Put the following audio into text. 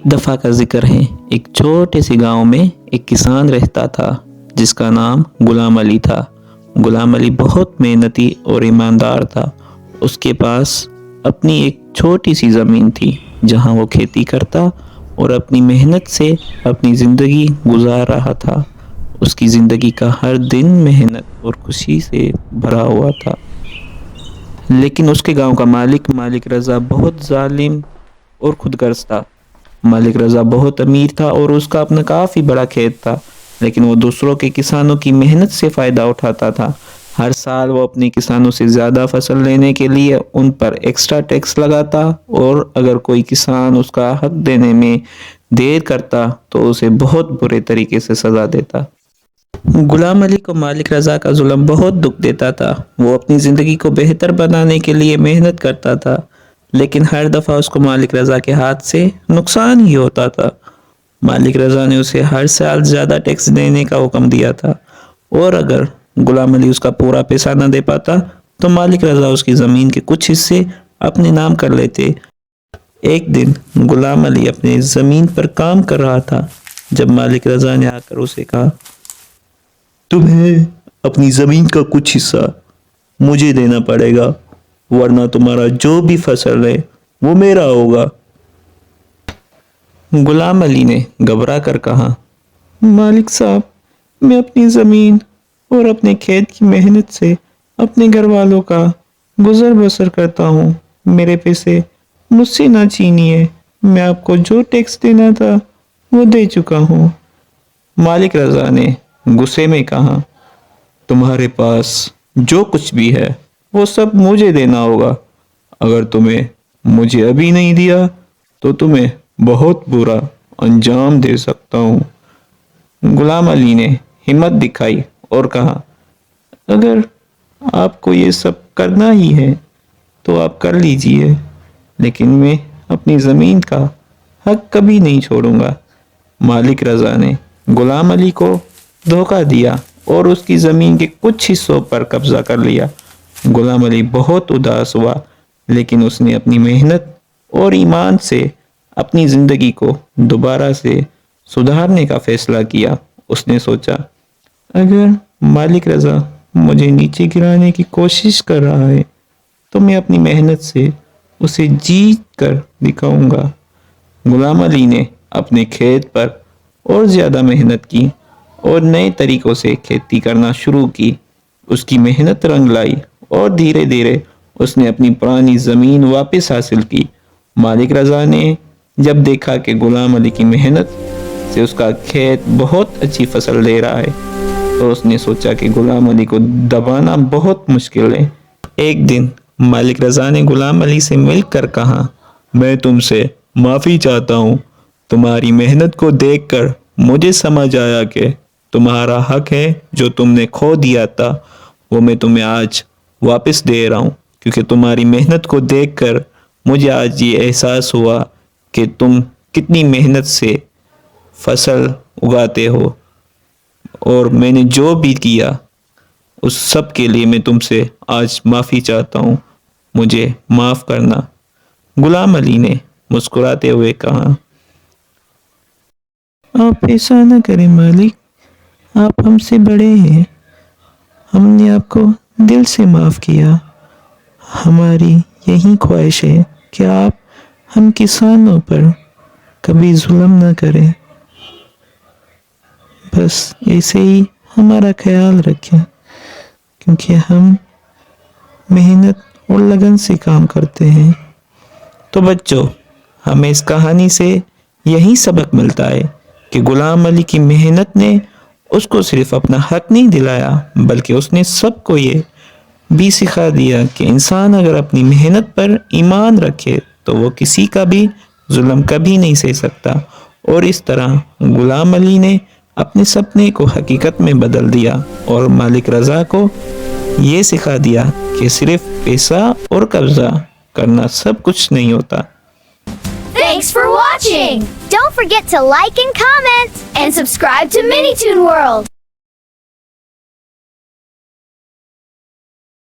ایک دفعہ کا ذکر ہے، ایک چھوٹے سے گاؤں میں ایک کسان رہتا تھا جس کا نام غلام علی تھا۔ غلام علی بہت محنتی اور ایماندار تھا۔ اس کے پاس اپنی ایک چھوٹی سی زمین تھی جہاں وہ کھیتی کرتا اور اپنی محنت سے اپنی زندگی گزار رہا تھا۔ اس کی زندگی کا ہر دن محنت اور خوشی سے بھرا ہوا تھا، لیکن اس کے گاؤں کا مالک رضا بہت ظالم اور خود غرض تھا۔ مالک رضا بہت امیر تھا اور اس کا اپنا کافی بڑا کھیت تھا، لیکن وہ دوسروں کے کسانوں کی محنت سے فائدہ اٹھاتا تھا۔ ہر سال وہ اپنے کسانوں سے زیادہ فصل لینے کے لیے ان پر ایکسٹرا ٹیکس لگاتا اور اگر کوئی کسان اس کا حق دینے میں دیر کرتا تو اسے بہت برے طریقے سے سزا دیتا۔ غلام علی کو مالک رضا کا ظلم بہت دکھ دیتا تھا۔ وہ اپنی زندگی کو بہتر بنانے کے لیے محنت کرتا تھا، لیکن ہر دفعہ اس کو مالک رضا کے ہاتھ سے نقصان ہی ہوتا تھا۔ مالک رضا نے اسے ہر سال زیادہ ٹیکس دینے کا حکم دیا تھا، اور اگر غلام علی اس کا پورا پیسہ نہ دے پاتا تو مالک رضا اس کی زمین کے کچھ حصے اپنے نام کر لیتے۔ ایک دن غلام علی اپنے زمین پر کام کر رہا تھا جب مالک رضا نے آ کر اسے کہا، تمہیں اپنی زمین کا کچھ حصہ مجھے دینا پڑے گا، ورنہ تمہارا جو بھی فصل ہے وہ میرا ہوگا۔ غلام علی نے گھبرا کر کہا، مالک صاحب، میں اپنی زمین اور اپنے کھیت کی محنت سے اپنے گھر والوں کا گزر بسر کرتا ہوں، میرے پیسے مجھ سے نہ چھینیے، میں آپ کو جو ٹیکس دینا تھا وہ دے چکا ہوں۔ مالک رضا نے غصے میں کہا، تمہارے پاس جو کچھ بھی ہے وہ سب مجھے دینا ہوگا، اگر تمہیں مجھے ابھی نہیں دیا تو تمہیں بہت برا انجام دے سکتا ہوں۔ غلام علی نے ہمت دکھائی اور کہا، اگر آپ کو یہ سب کرنا ہی ہے تو آپ کر لیجئے، لیکن میں اپنی زمین کا حق کبھی نہیں چھوڑوں گا۔ مالک رضا نے غلام علی کو دھوکہ دیا اور اس کی زمین کے کچھ حصوں پر قبضہ کر لیا۔ غلام علی بہت اداس ہوا، لیکن اس نے اپنی محنت اور ایمان سے اپنی زندگی کو دوبارہ سے سدھارنے کا فیصلہ کیا۔ اس نے سوچا، اگر مالک رضا مجھے نیچے گرانے کی کوشش کر رہا ہے تو میں اپنی محنت سے اسے جیت کر دکھاؤں گا۔ غلام علی نے اپنے کھیت پر اور زیادہ محنت کی اور نئے طریقوں سے کھیتی کرنا شروع کی۔ اس کی محنت رنگ لائی اور دھیرے دھیرے اس نے اپنی پرانی زمین واپس حاصل کی۔ مالک رضا نے جب دیکھا کہ غلام علی کی محنت سے اس کا کھیت بہت اچھی فصل دے رہا ہے تو اس نے سوچا کہ غلام علی کو دبانا بہت مشکل ہے۔ ایک دن مالک رضا نے غلام علی سے مل کر کہا، میں تم سے معافی چاہتا ہوں، تمہاری محنت کو دیکھ کر مجھے سمجھ آیا کہ تمہارا حق ہے جو تم نے کھو دیا تھا وہ میں تمہیں آج واپس دے رہا ہوں، کیونکہ تمہاری محنت کو دیکھ کر مجھے آج یہ احساس ہوا کہ تم کتنی محنت سے فصل اگاتے ہو، اور میں نے جو بھی کیا اس سب کے لیے میں تم سے آج معافی چاہتا ہوں، مجھے معاف کرنا۔ غلام علی نے مسکراتے ہوئے کہا، آپ ایسا نہ کریں مالک، آپ ہم سے بڑے ہیں، ہم نے آپ کو دل سے معاف کیا۔ ہماری یہی خواہش ہے کہ آپ ہم کسانوں پر کبھی ظلم نہ کریں، بس ایسے ہی ہمارا خیال رکھیں، کیونکہ ہم محنت اور لگن سے کام کرتے ہیں۔ تو بچوں، ہمیں اس کہانی سے یہی سبق ملتا ہے کہ غلام علی کی محنت نے اس کو صرف اپنا حق نہیں دلایا، بلکہ اس نے سب کو یہ بھی سکھا دیا کہ انسان اگر اپنی محنت پر ایمان رکھے تو وہ کسی کا بھی ظلم کبھی نہیں سہ سکتا۔ اور اس طرح غلام علی نے اپنے سپنے کو حقیقت میں بدل دیا اور مالک رضا کو یہ سکھا دیا کہ صرف پیسہ اور قبضہ کرنا سب کچھ نہیں ہوتا۔ Thanks for watching! Don't forget to like and comment and subscribe to Minitoon World!